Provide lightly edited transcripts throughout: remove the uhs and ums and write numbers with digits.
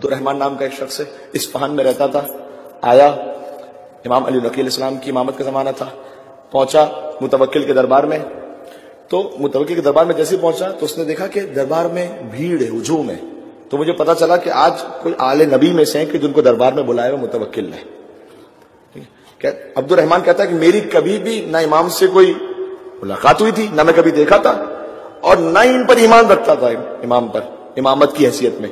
عبد الرحمن نام کا ایک شخص ہے، اصفہان میں رہتا تھا، آیا، امام علی نقی علیہ السلام کی امامت کا زمانہ تھا، پہنچا متوکل کے دربار میں، تو متوکل کے دربار میں جیسے پہنچا تو اس نے دیکھا کہ دربار میں بھیڑ ہے، ہجوم ہے، تو مجھے پتا چلا کہ آج کوئی آل نبی میں سے ہیں کہ جن کو دربار میں بلایا ہوا متوکل نے۔ عبد الرحمن کہتا ہے کہ میری کبھی بھی نہ امام سے کوئی ملاقات ہوئی تھی، نہ میں کبھی دیکھا تھا، اور نہ ان پر ایمان رکھتا تھا، امام پر امامت کی حیثیت میں۔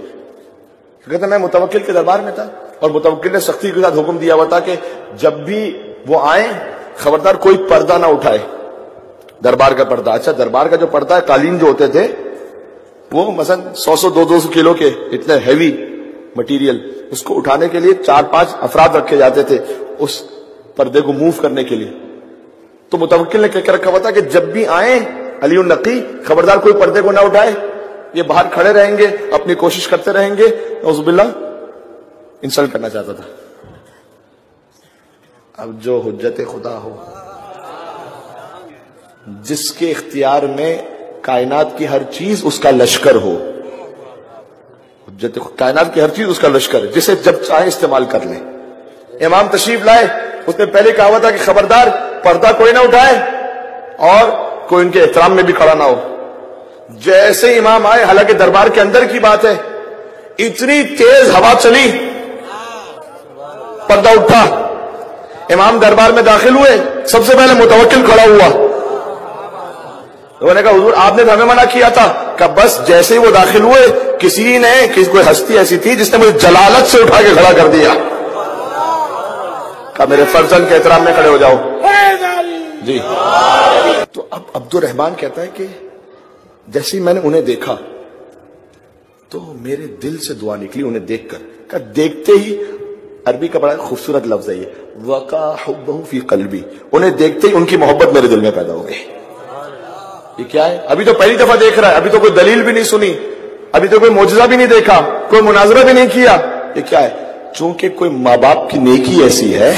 کہتا میں متوکل کے دربار میں تھا اور متوکل نے سختی کے ساتھ حکم دیا ہوا تھا کہ جب بھی وہ آئیں خبردار کوئی پردہ نہ اٹھائے، دربار کا پردہ۔ اچھا، دربار کا جو پردہ ہے، قالین جو ہوتے تھے وہ مثلا 100-200 کلو کے اتنے ہیوی مٹیریل، اس کو اٹھانے کے لیے 4-5 افراد رکھے جاتے تھے اس پردے کو موو کرنے کے لیے۔ تو متوکل نے کہہ کے رکھا ہوا تھا کہ جب بھی آئیں علی النقی خبردار کوئی پردے کو نہ اٹھائے، یہ باہر کھڑے رہیں گے، اپنی کوشش کرتے رہیں گے۔ نعوذ باللہ انسلٹ کرنا چاہتا تھا۔ اب جو حجت خدا ہو، جس کے اختیار میں کائنات کی ہر چیز اس کا لشکر ہو، حجت کائنات کی ہر چیز اس کا لشکر ہے، جسے جب چاہے استعمال کر لیں۔ امام تشریف لائے، اس نے پہلے کہا ہوا تھا کہ خبردار پردہ کوئی نہ اٹھائے اور کوئی ان کے احترام میں بھی کھڑا نہ ہو۔ جیسے امام آئے، حالانکہ دربار کے اندر کی بات ہے، اتنی تیز ہوا چلی، پردہ اٹھا، امام دربار میں داخل ہوئے، سب سے پہلے متوکل کھڑا ہوا۔ انہوں نے کہا حضور آپ نے ہمیں منع کیا تھا، کہ بس جیسے ہی وہ داخل ہوئے کسی کوئی ہستی ایسی تھی جس نے مجھے جلالت سے اٹھا کے کھڑا کر دیا، کہا میرے فرزند کے احترام میں کھڑے ہو جاؤ جی۔ تو اب عبد الرحمن کہتا ہے کہ جیسے میں نے انہیں دیکھا تو میرے دل سے دعا نکلی انہیں دیکھ کر، کہ دیکھتے ہی، عربی کا بڑا خوبصورت لفظ ہے یہ، وقع حبہ فی قلبی، انہیں دیکھتے ہی ان کی محبت میرے دل میں پیدا ہو گئی۔ یہ کیا ہے؟ ابھی تو پہلی دفعہ دیکھ رہا ہے، ابھی تو کوئی دلیل بھی نہیں سنی، ابھی تو کوئی معجزہ بھی نہیں دیکھا، کوئی مناظرہ بھی نہیں کیا، یہ کیا ہے؟ چونکہ کوئی ماں باپ کی نیکی ایسی ہے،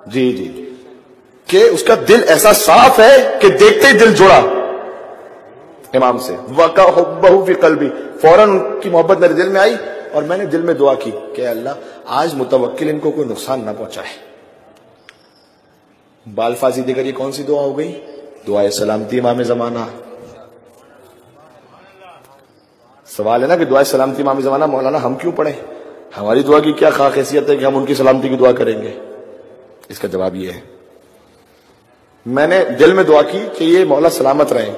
جی جی، کہ اس کا دل ایسا صاف ہے کہ دیکھتے ہی دل جڑا امام سے۔ وقع حبہ فی قلبی، فوراً ان کی محبت میرے دل میں آئی اور میں نے دل میں دعا کی کہ اللہ آج متوکل ان کو کوئی نقصان نہ پہنچائے۔ بالفاظی دیگر یہ کون سی دعا ہو گئی؟ دعائے سلامتی امام زمانہ۔ سوال ہے نا کہ دعائے سلامتی امام زمانہ مولانا ہم کیوں پڑھیں؟ ہماری دعا کی کیا خاص حیثیت ہے کہ ہم ان کی سلامتی کی دعا کریں گے؟ اس کا جواب یہ ہے، میں نے دل میں دعا کی کہ یہ مولا سلامت رہیں۔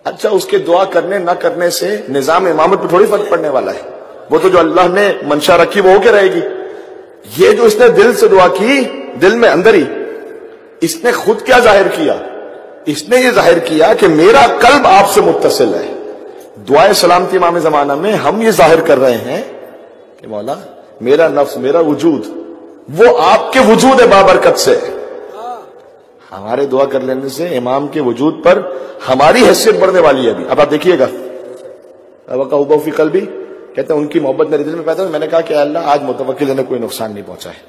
اچھا، اس کے دعا کرنے نہ کرنے سے نظام امامت پہ تھوڑی فرق پڑنے والا ہے، وہ تو جو اللہ نے منشا رکھی وہ ہو کے رہے گی۔ یہ جو اس نے دل سے دعا کی، دل میں اندر ہی، اس نے خود کیا ظاہر کیا؟ اس نے یہ ظاہر کیا کہ میرا قلب آپ سے متصل ہے۔ دعائے سلامتی امام زمانہ میں ہم یہ ظاہر کر رہے ہیں کہ مولا میرا نفس، میرا وجود وہ آپ کے وجود بابرکت سے، ہمارے دعا کر لینے سے امام کے وجود پر ہماری حیثیت بڑھنے والی ہے۔ اب آپ دیکھیے گا، وقع حبہ فی قلبی، کہتے ہیں ان کی محبت میرے دل میں پیدا ہوئی، میں نے کہا کہ اللہ آج متوکل نے کوئی نقصان نہیں پہنچائے۔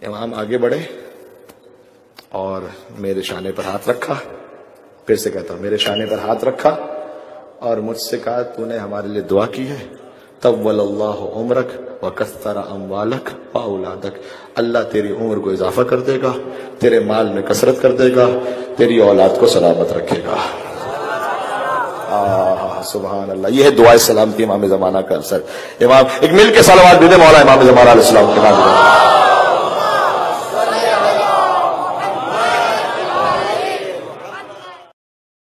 امام آگے بڑھے اور میرے شانے پر ہاتھ رکھا، پھر سے کہتا ہوں میرے شانے پر ہاتھ رکھا اور مجھ سے کہا تو نے ہمارے لیے دعا کی ہے، طول اللہ عمرک وکثر اموالک واولادک، اللہ تیری عمر کو اضافہ کر دے گا، تیرے مال میں کثرت کر دے گا، تیری اولاد کو سلامت رکھے گا۔ سبحان اللہ، یہ ہے دعائے سلامتی امام زمانہ کا اثر۔ امام ایک مل کے صلوات بھی دے مولا امام زمانہ علیہ السلام کے نام۔